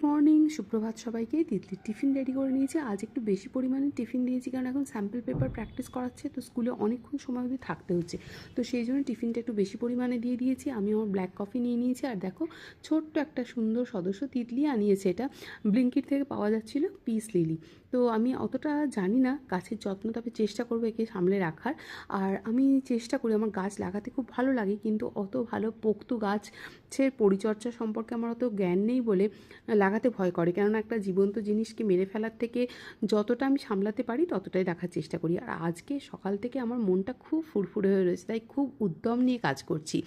Morning, সুপ্রভাত সবাইকে। তিতলির টিফিন রেডি করে নিয়েছি। আজ একটু বেশি পরিমাণে টিফিন দিয়েছি, কারণ এখন স্যাম্পল পেপার প্র্যাকটিস করাচ্ছে, তো স্কুলে অনেকক্ষণ সময় অবধি থাকতে হচ্ছে। তো সেই জন্য টিফিনটা একটু বেশি পরিমাণে দিয়ে দিয়েছি। আমি আমার ব্ল্যাক কফি নিয়ে নিয়েছি, আর দেখো ছোট্ট একটা সুন্দর সদস্য তিতলি আনিয়েছে। এটা ব্লিঙ্কিট থেকে পাওয়া যাচ্ছিলো, পিস লিলি। তো আমি অতটা জানি না গাছের যত্ন, তবে চেষ্টা করবো একে সামলে রাখার। আর আমি চেষ্টা করি, আমার গাছ লাগাতে খুব ভালো লাগে, কিন্তু অত ভালো পোক্ত গাছের পরিচর্যা সম্পর্কে আমার অত জ্ঞান নেই বলে লাগাতে ভয় করে। কেননা একটা জীবন্ত জিনিসকে মেরে ফেলার থেকে যতটা আমি সামলাতে পারি ততটাই রাখার চেষ্টা করি। আর আজকে সকাল থেকে আমার মনটা খুব ফুরফুরে হয়ে রয়েছে, তাই খুব উদ্যম নিয়ে কাজ করছি।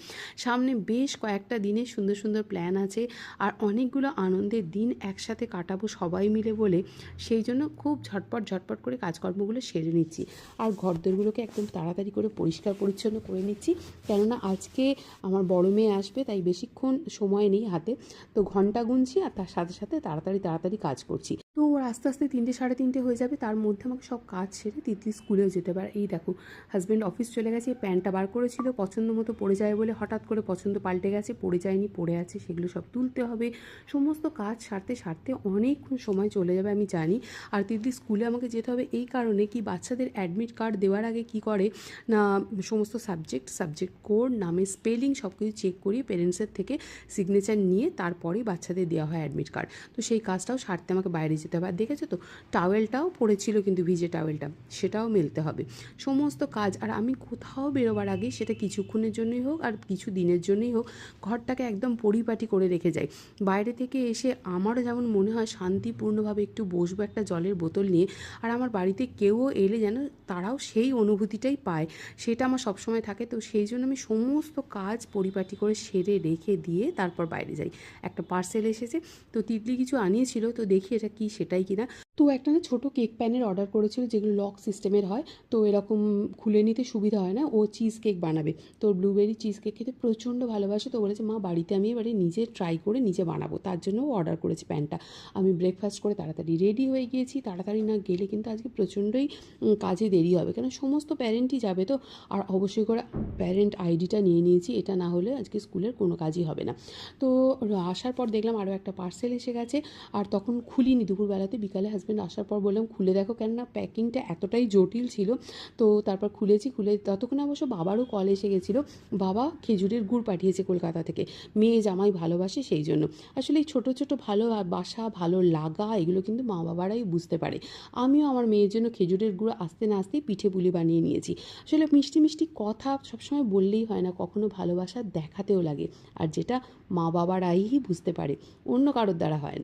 সামনে বেশ কয়েকটা দিনের সুন্দর সুন্দর প্ল্যান আছে, আর অনেকগুলো আনন্দের দিন একসাথে কাটাবো সবাই মিলে বলে সেই জন্য খুব ঝটপট করে কাজকর্মগুলো সেরে নিচ্ছি। আর ঘরদোরগুলোকে একদম তাড়াতাড়ি করে পরিষ্কার পরিচ্ছন্ন করে নিচ্ছি, কেননা আজকে আমার বড় মেয়ে আসবে, তাই বেশিক্ষণ সময় নেই হাতে। তো ঘন্টা গুনছি আর তার সাথে সাথে তাড়াতাড়ি কাজ করছি। তো ওর আস্তে আস্তে 3টে সাড়ে 3টে হয়ে যাবে, তার মধ্যে আমাকে সব কাজ সেরে তিতলি স্কুলেও যেতে পারে। এই দেখো, হাজব্যান্ড অফিস চলে গেছে। প্যান্টটা বার করেছিল, পছন্দ মতো পড়ে যায় বলে হঠাৎ করে পছন্দ পাল্টে গেছে, পড়ে যায়নি, পড়ে আছে, সেগুলো সব তুলতে হবে। সমস্ত কাজ সারতে অনেকক্ষণ সময় চলে যাবে আমি জানি। আর তিতলি স্কুলে আমাকে যেতে হবে এই কারণে কি, বাচ্চাদের অ্যাডমিট কার্ড দেওয়ার আগে কি করে না, সমস্ত সাবজেক্ট কোড, নামের স্পেলিং সব কিছু চেক করিয়ে পেরেন্টসের থেকে সিগনেচার নিয়ে তারপরেই বাচ্চাদের দেওয়া হয় অ্যাডমিট কার্ড। তো সেই কাজটাও সারতে আমাকে বাইরে যেতে হবে। আর দেখেছো তো, টাওয়েলটাও পড়েছিল কিন্তু ভিজে টাওয়েলটা, সেটাও মেলতে হবে। সমস্ত কাজ, আর আমি কোথাও বেরোবার আগে, সেটা কিছুক্ষণের জন্যই হোক আর কিছু দিনের জন্যই হোক, ঘরটাকে একদম পরিপাটি করে রেখে যাই। বাইরে থেকে এসে আমারও যেমন মনে হয় শান্তিপূর্ণভাবে একটু বসবো একটা জলের বোতল নিয়ে, আর আমার বাড়িতে কেউ এলে যেন তারাও সেই অনুভূতিটাই পায়, সেটা আমার সবসময় থাকে। তো সেই জন্য আমি সমস্ত কাজ পরিপাটি করে সেরে রেখে দিয়ে তারপর বাইরে যাই। একটা পার্সেল এসেছে, তো তিতলি কিছু আনিয়েছিল, তো দেখি এটা কি, সেটাই কিনা। তো একটা না ছোটো কেক প্যানের অর্ডার করেছিল, যেগুলো লক সিস্টেমের হয়, তো এরকম খুলে নিতে সুবিধা হয় না। ও চিজ কেক বানাবে, তো ব্লুবেরি চিজ কেক খেতে প্রচণ্ড ভালোবাসে। তো বলেছে মা, বাড়িতে আমি এবারে নিজে ট্রাই করে নিজে বানাবো, তার জন্য ও অর্ডার করেছে প্যানটা। আমি ব্রেকফাস্ট করে তাড়াতাড়ি রেডি হয়ে গিয়েছি। তাড়াতাড়ি না গেলে কিন্তু আজকে প্রচণ্ডই কাজে দেরি হবে, কারণ সমস্ত প্যারেন্টই যাবে তো। আর অবশ্যই করে প্যারেন্ট আইডিটা নিয়ে নিয়েছি, এটা না হলে আজকে স্কুলের কোনো কাজই হবে না। তো আসার পর দেখলাম আরও একটা পার্সেল এসে গেছে, আর তখন খুলিনি দুপুরবেলাতে। বিকালে হাজব্যান্ড আসার পর বললাম খুলে দেখো, কেননা প্যাকিংটা এতটাই জটিল ছিল। তো তারপর খুলে ততক্ষণে অবশ্য বাবারও কল এসে গেছিলো। বাবা খেজুরের গুড় পাঠিয়েছে কলকাতা থেকে, মেয়ে জামাই ভালোবাসে সেই জন্য। আসলে এই ছোটো ভালোবাসা, ভালো লাগা, এগুলো কিন্তু মা বাবারাই বুঝতে পারে। আমিও আমার মেয়ের জন্য খেজুরের গুঁড়ো আসতে না আসতেই পিঠে পুলি বানিয়ে নিয়েছি। আসলে মিষ্টি কথা সবসময় বললেই হয় না, কখনো ভালোবাসা দেখাতেও লাগে, আর যেটা মা বাবারাই বুঝতে পারে, অন্য কারোর দ্বারা হয় না।